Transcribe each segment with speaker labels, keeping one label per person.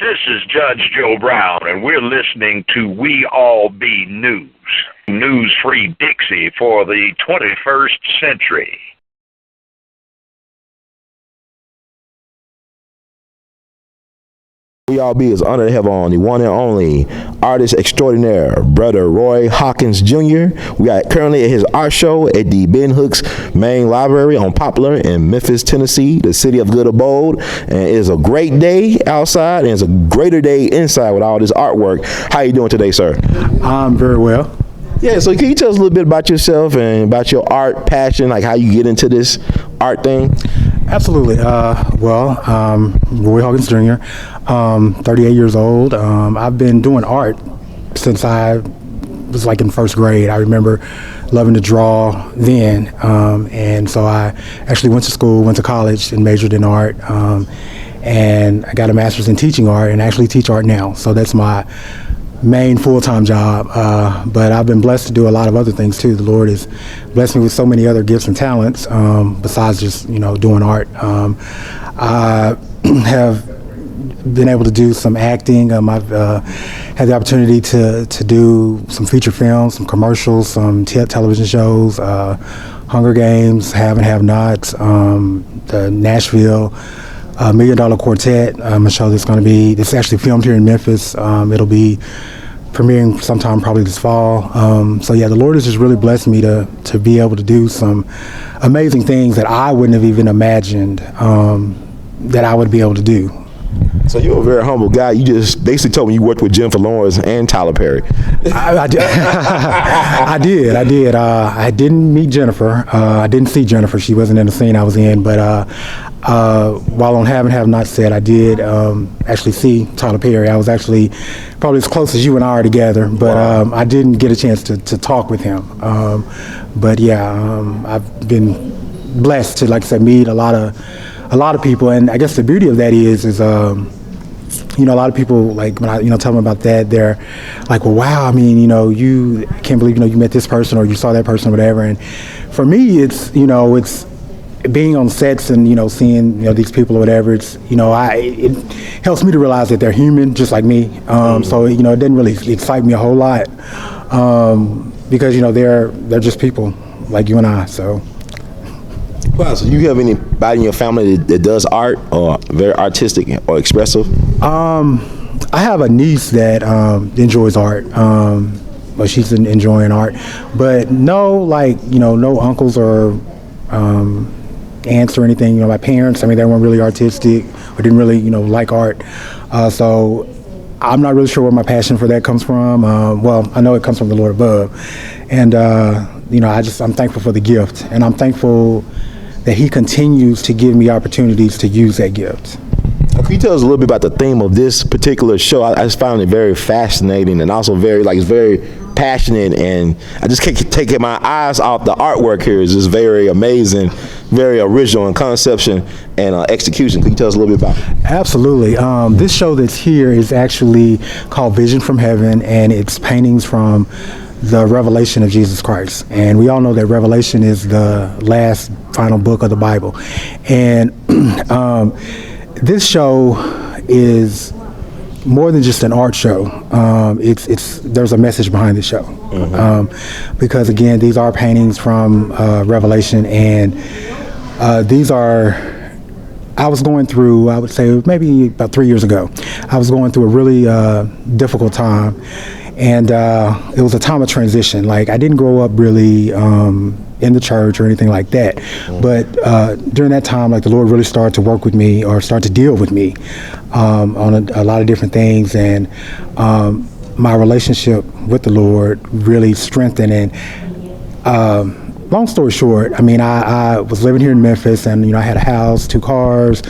Speaker 1: This is Judge Joe Brown, and we're listening to We All Be News. News-free Dixie for the 21st century.
Speaker 2: We All Be is honored to have on the one and only artist extraordinaire, Brother Roy HawkINs Jr. We are currently at his art show at the Ben Hooks Main Library on Poplar in Memphis, Tennessee, the city of good abode. And it is a great day outside, and it's a greater day inside with all this artwork. How you doing today, sir?
Speaker 3: I'm very well.
Speaker 2: Yeah, so can you tell us a little bit about yourself and about your art passion, like how you get into this art thing?
Speaker 3: Absolutely. Roy HawkINs Jr., 38 years old. I've been doing art since I was like in first grade. I remember loving to draw then. And so I actually went to school, went to college and majored in art. And I got a master's in teaching art and actually teach art now. So that's my main full-time job, but I've been blessed to do a lot of other things too. The Lord has blessed me with so many other gifts and talents besides just doing art. I have been able to do some acting. I've had the opportunity to do some feature films, some commercials, some television shows, Hunger Games, Have and Have Nots, the Nashville $1 Million Quartet, a show that's going to be, it's actually filmed here in Memphis. It'll be premiering sometime probably this fall. So yeah, the Lord has just really blessed me to be able to do some amazing things that I wouldn't have even imagined that I would be able to do.
Speaker 2: So you're a very humble guy. You just basically told me you worked with Jennifer Lawrence and Tyler Perry.
Speaker 3: I did. I did. I didn't meet Jennifer. I didn't see Jennifer. She wasn't in the scene I was in. But while on Have and Have Not said, I did actually see Tyler Perry. I was actually probably as close as you and I are together. But wow. I didn't get a chance to talk with him. But yeah, I've been blessed to, like I said, meet a lot of people, and I guess the beauty of that is a lot of people, like when I tell them about that, they're like, well, wow, I mean, you can't believe you met this person or you saw that person or whatever. And for me, it's it's being on sets and seeing these people or whatever. It's it helps me to realize that they're human just like me. So it didn't really excite me a whole lot because they're just people like you and I. So.
Speaker 2: Wow, so you have anybody in your family that does art or very artistic or expressive?
Speaker 3: I have a niece that enjoys art, but she's enjoying art. But no, no uncles or aunts or anything. My parents, they weren't really artistic or didn't really, like art. So I'm not really sure where my passion for that comes from. Well, I know it comes from the Lord above. And, I'm thankful for the gift. And I'm thankful that He continues to give me opportunities to use that gift.
Speaker 2: Can you tell us a little bit about the theme of this particular show? I just found it very fascinating and also it's very passionate, and I just can't take my eyes off the artwork here. It's just very amazing, very original in conception and execution. Can you tell us a little bit about it?
Speaker 3: Absolutely. This show that's here is actually called Vision from Heaven, and it's paintings from the revelation of Jesus Christ. And we all know that Revelation is the last final book of the Bible. And this show is more than just an art show. There's a message behind the show. Mm-hmm. Because again, these are paintings from Revelation, and these are, I was going through, I would say maybe about 3 years ago, I was going through a really difficult time. And it was a time of transition. Like, I didn't grow up really in the church or anything like that. But during that time, the Lord really started to work with me or start to deal with me on a lot of different things. And my relationship with the Lord really strengthened. And long story short, I was living here in Memphis, and I had a house, 2 cars,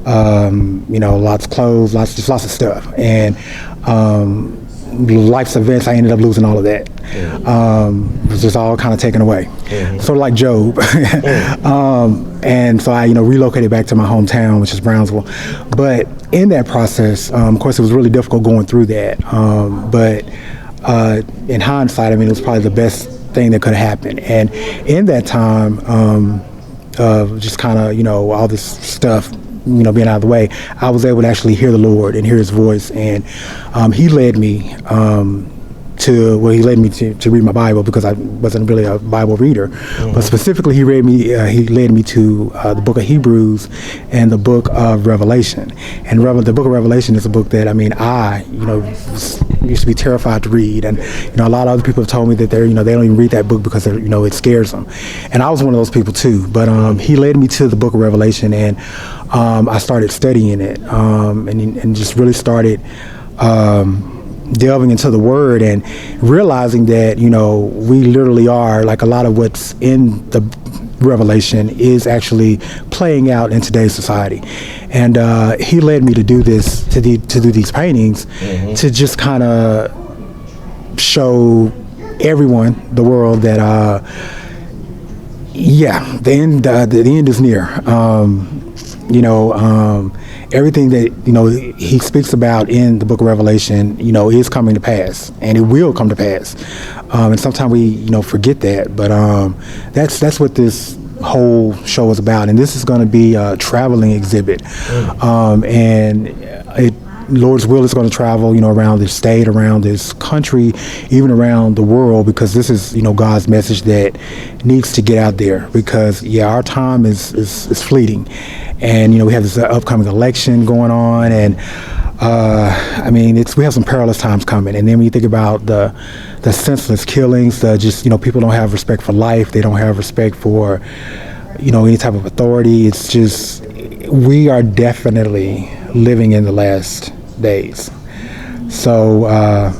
Speaker 3: lots of clothes, lots of stuff. And life's events, I ended up losing all of that. It was just all kind of taken away. Sort of like Job. And so I, relocated back to my hometown, which is Brownsville. But in that process, of course, it was really difficult going through that. But in hindsight, it was probably the best thing that could have happened. And in that time, just kind of, all this stuff being out of the way, I was able to actually hear the Lord and hear His voice, and He led me to read my Bible, because I wasn't really a Bible reader. But specifically, he led me to the book of Hebrews and the book of Revelation. And the book of Revelation is a book that I used to be terrified to read. And a lot of other people have told me that they don't even read that book because it scares them. And I was one of those people too. But he led me to the book of Revelation, and I started studying it, and just really started delving into the Word and realizing that we literally are, like, a lot of what's in the Revelation is actually playing out in today's society. And he led me to do this, to do these paintings, to just kind of show everyone, the world, that the end is near. Everything that he speaks about in the book of Revelation, is coming to pass, and it will come to pass. And sometimes we forget that, but that's what this whole show is about. And this is going to be a traveling exhibit, and Lord's will is going to travel, around this state, around this country, even around the world, because this is, God's message that needs to get out there, because our time is fleeting. And, we have this upcoming election going on, and we have some perilous times coming. And then when you think about the senseless killings, people don't have respect for life. They don't have respect for, any type of authority. It's just, we are definitely living in the last days. So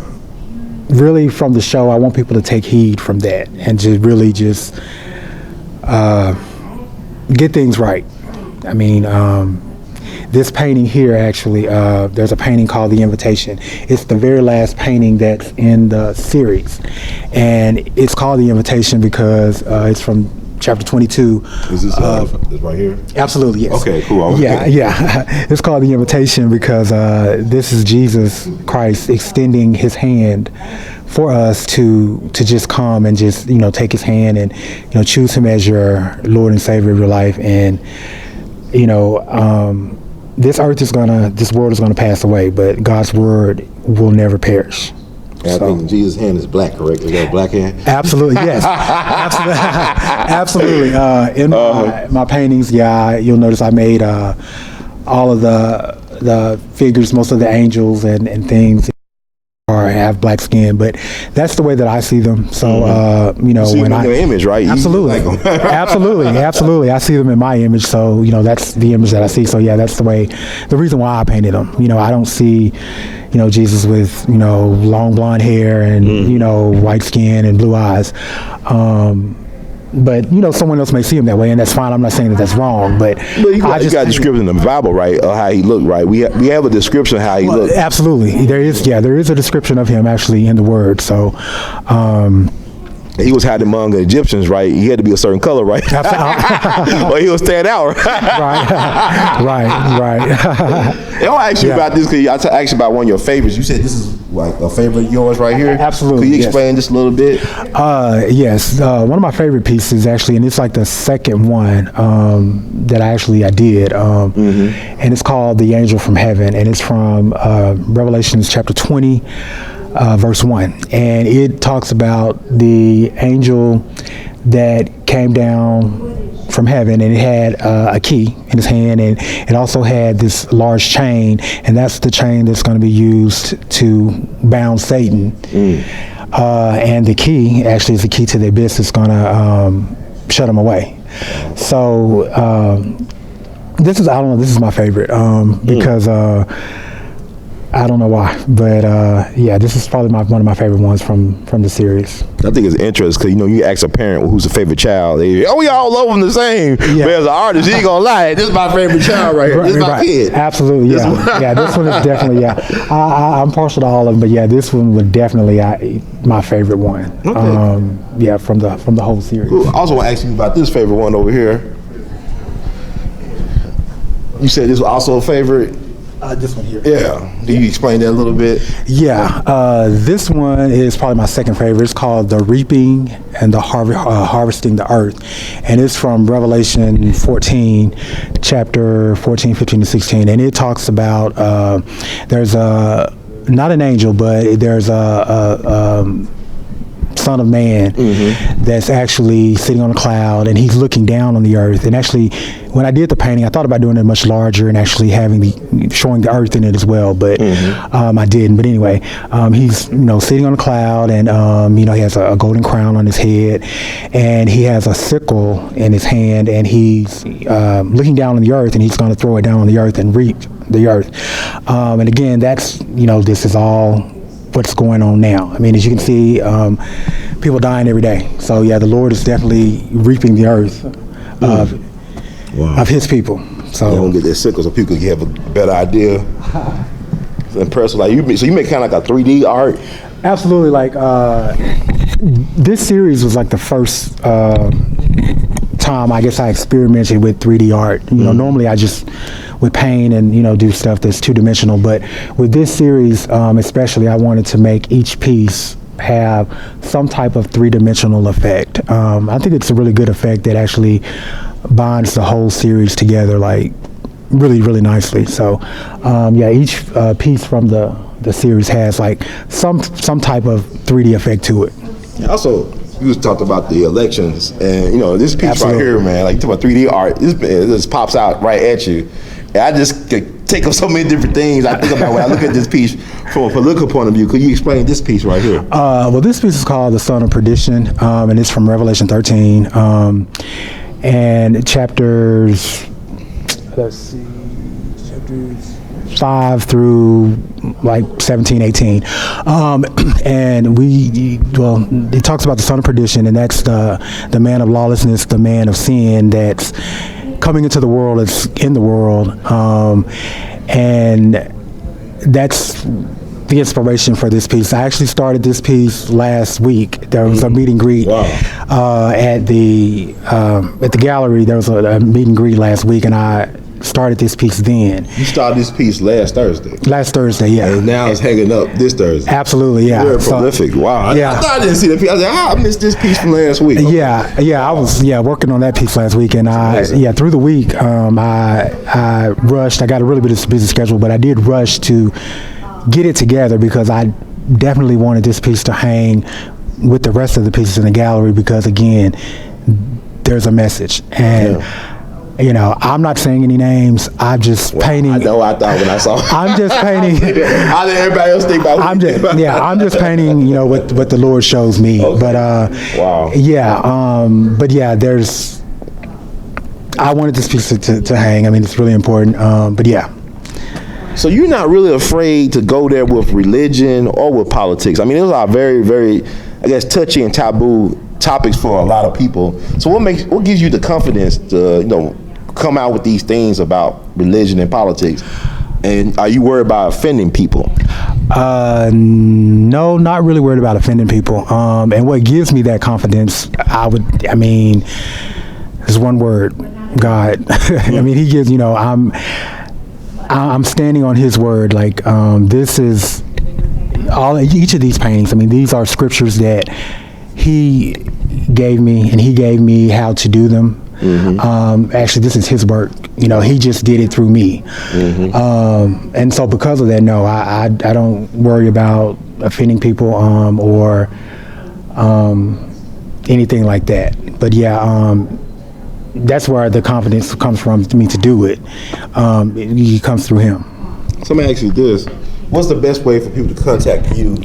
Speaker 3: really, from the show, I want people to take heed from that and to really just get things right. This painting here, actually, there's a painting called The Invitation. It's the very last painting that's in the series, and it's called The Invitation because it's from chapter 22.
Speaker 2: Is this this right here?
Speaker 3: Absolutely, yes.
Speaker 2: Okay, cool.
Speaker 3: Yeah. It's called The Invitation because this is Jesus Christ extending His hand for us to just come and just take His hand and choose Him as your Lord and Savior of your life. And this world is gonna pass away, but God's word will never perish.
Speaker 2: I think Jesus' hand is black, correct? Is that a black hand?
Speaker 3: Absolutely, yes. Absolutely. In my paintings, you'll notice I made all of the figures, most of the angels and things have black skin, but that's the way that I see them. So
Speaker 2: you see
Speaker 3: when
Speaker 2: them in their image, right?
Speaker 3: Absolutely. absolutely I see them in my image, so that's the image that I see. So that's the reason why I painted them. I don't see Jesus with long blonde hair and white skin and blue eyes, but someone else may see him that way, and that's fine. I'm not saying that that's wrong, but
Speaker 2: you got a description in the Bible, right, of how he looked, right? We have a description of how he looked.
Speaker 3: Absolutely, there is a description of him actually in the Word. So
Speaker 2: he was hiding among the Egyptians, right? He had to be a certain color, right? Or he would stand out.
Speaker 3: right.
Speaker 2: I want to ask you about this because I asked you about one of your favorites. You said this is like a favorite of yours right here.
Speaker 3: Absolutely.
Speaker 2: Could you explain this a little bit?
Speaker 3: Yes. One of my favorite pieces, actually, and it's like the second one that I did, and it's called The Angel from Heaven, and it's from Revelations chapter 20. Verse 1, and it talks about the angel that came down from heaven, and it had a key in his hand, and it also had this large chain, and that's the chain that's going to be used to bound Satan. And the key actually is the key to the abyss. It's going to shut him away. So this is my favorite because I don't know why, but this is probably one of my favorite ones from the series.
Speaker 2: I think it's interesting because you ask a parent who's a favorite child, we all love them the same. But as an artist, you ain't gonna lie, this is my favorite child right here. This is my kid.
Speaker 3: Absolutely, this one is definitely I'm partial to all of them, but this one would definitely my favorite one. Okay. From the whole series.
Speaker 2: Cool. I also want to ask you about this favorite one over here. You said this was also a favorite.
Speaker 3: This one here.
Speaker 2: Yeah. Do you explain that a little bit?
Speaker 3: Yeah, this one is probably my second favorite. It's called The Reaping and the Harvesting the Earth. And it's from Revelation 14, chapter 14, 15, and 16. And it talks about there's not an angel, but there's a Son of Man that's actually sitting on a cloud, and he's looking down on the earth. And actually, when I did the painting, I thought about doing it much larger and actually showing the earth in it as well, but I didn't. But anyway, he's sitting on a cloud, and he has a golden crown on his head, and he has a sickle in his hand, and he's looking down on the earth, and he's going to throw it down on the earth and reap the earth. And again, that's this is all what's going on now. I mean, as you can see, people dying every day. So yeah, the Lord is definitely reaping the earth of His people. So
Speaker 2: I'm gonna get that sickle so people can have a better idea. It's impressive. Like you make kind of like a 3D art.
Speaker 3: Absolutely. Like this series was like the first time I guess I experimented with 3D art. Normally I just would paint and do stuff that's two-dimensional, but with this series especially, I wanted to make each piece have some type of three-dimensional effect. I think it's a really good effect that actually binds the whole series together like really, really nicely. So each piece from the series has like some type of 3D effect to it.
Speaker 2: Also, you was talking about the elections, and this piece right here, man, like you talk about 3D art, this pops out right at you. And I just could take up so many different things I think about when I look at this piece from a political point of view. Could you explain this piece right here?
Speaker 3: Well, this piece is called The Son of Perdition, and it's from Revelation 13, and chapters 5 through like 17, 18. And it talks about the son of perdition, and that's the man of lawlessness, the man of sin that's coming into the world, that's in the world. And that's the inspiration for this piece. I actually started this piece last week. There was a meet and greet at the gallery. There was a meet and greet last week, and I started this piece then.
Speaker 2: You started this piece last Thursday?
Speaker 3: Last Thursday, yeah.
Speaker 2: And now it's hanging up this Thursday?
Speaker 3: Absolutely, yeah.
Speaker 2: Very prolific. Wow.
Speaker 3: Yeah.
Speaker 2: I thought I didn't see that piece. I was like, I missed this piece from last week. Okay.
Speaker 3: Yeah. I was working on that piece last week, and through the week, I rushed. I got a really busy schedule, but I did rush to get it together because I definitely wanted this piece to hang with the rest of the pieces in the gallery because, again, there's a message. And I'm not saying any names. I'm just painting.
Speaker 2: I know. I thought when I saw.
Speaker 3: I'm just painting.
Speaker 2: How did everybody else think about?
Speaker 3: I'm just painting. What the Lord shows me. Okay. But
Speaker 2: wow.
Speaker 3: Yeah. But yeah, there's. I wanted this piece to hang. I mean, it's really important. But yeah.
Speaker 2: So you're not really afraid to go there with religion or with politics. I mean, those are very, very, I guess, touchy and taboo topics for a lot of people. So what gives you the confidence to come out with these things about religion and politics? And are you worried about offending people?
Speaker 3: No, not really worried about offending people. And what gives me that confidence, is one word: God. I mean, He gives. I'm standing on His word. Like this is each of these paintings. I mean, these are scriptures that He gave me, and He gave me how to do them. Mm-hmm. Actually, this is His work. He just did it through me. Mm-hmm. And so because of that, no, I don't worry about offending people or anything like that. But yeah, that's where the confidence comes from me to do it. It comes through Him.
Speaker 2: So let me ask you this. What's the best way for people to contact you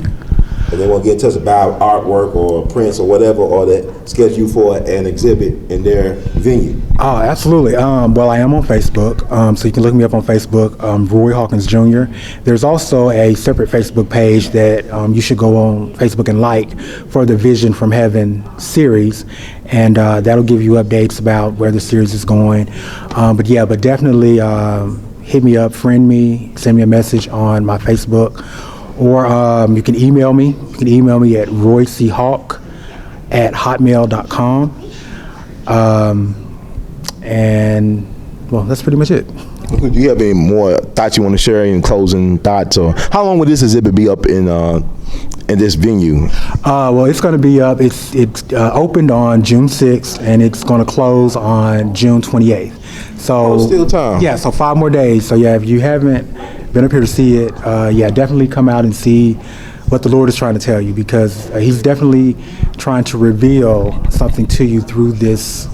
Speaker 2: if they want to get in touch about artwork or prints or whatever, or that schedule you for an exhibit in their venue?
Speaker 3: Oh, absolutely. Well, I am on Facebook, so you can look me up on Facebook, Roy HawkINs Jr. There's also a separate Facebook page that you should go on Facebook and like for the Vision from Heaven series, and that'll give you updates about where the series is going. But definitely hit me up, friend me, send me a message on my Facebook. Or you can email me. You can email me at roychawk@hotmail.com. And, well, that's pretty much it.
Speaker 2: Do you have any more thoughts you want to share? Any closing thoughts, or how long will this exhibit be up in this venue?
Speaker 3: Well, it's going to be up. It's opened on June 6th, and it's going to close on June 28th. So
Speaker 2: still time.
Speaker 3: Yeah, so 5 more days. So yeah, if you haven't been up here to see it, yeah, definitely come out and see what the Lord is trying to tell you, because He's definitely trying to reveal something to you through this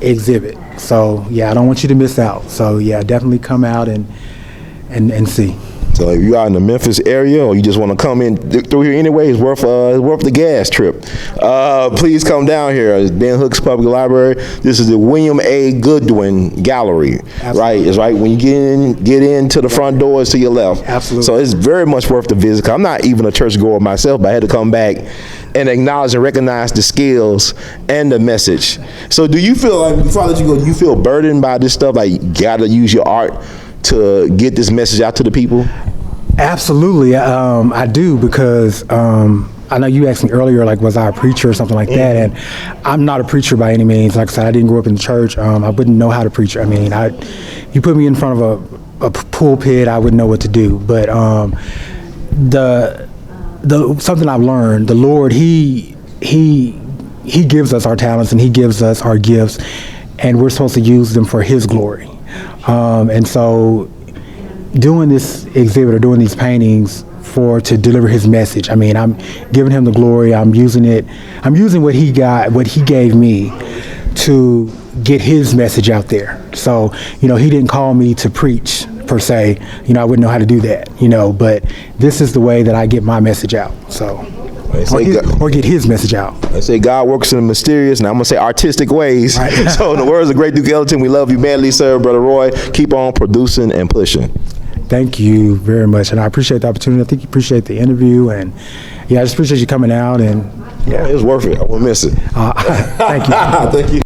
Speaker 3: exhibit. So yeah, I don't want you to miss out. So yeah, definitely come out and see.
Speaker 2: So if you're out in the Memphis area, or you just want to come in through here anyway, it's worth the gas trip. Please come down here. It's Ben Hooks Public Library. This is the William A. Goodwin Gallery. Absolutely. Right? It's right when you get into the front doors to your left.
Speaker 3: Absolutely.
Speaker 2: So it's very much worth the visit. I'm not even a churchgoer myself, but I had to come back and acknowledge and recognize the skills and the message. So do you feel like, before I let you go, do you feel burdened by this stuff? Like, you got to use your art to get this message out to the people?
Speaker 3: Absolutely, I do, because I know you asked me earlier, like, was I a preacher or something like that, and I'm not a preacher by any means. Like I said, I didn't grow up in the church. I wouldn't know how to preach. I mean, you put me in front of a pulpit, I wouldn't know what to do. But the something I've learned, the Lord, He gives us our talents and He gives us our gifts, and we're supposed to use them for His glory. And so, doing this exhibit or doing these paintings to deliver His message. I mean, I'm giving Him the glory. I'm using it. I'm using what He gave me to get His message out there. So, He didn't call me to preach per se. I wouldn't know how to do that. But this is the way that I get my message out. So. Or get His message out.
Speaker 2: They say God works in mysterious, and I'm going to say artistic ways. Right. So in the words of great Duke Ellington, we love you madly, sir, Brother Roy. Keep on producing and pushing.
Speaker 3: Thank you very much, and I appreciate the opportunity. I think you appreciate the interview, and yeah, I just appreciate you coming out, and yeah.
Speaker 2: It's worth it. I won't miss it.
Speaker 3: Thank you.
Speaker 2: Thank you.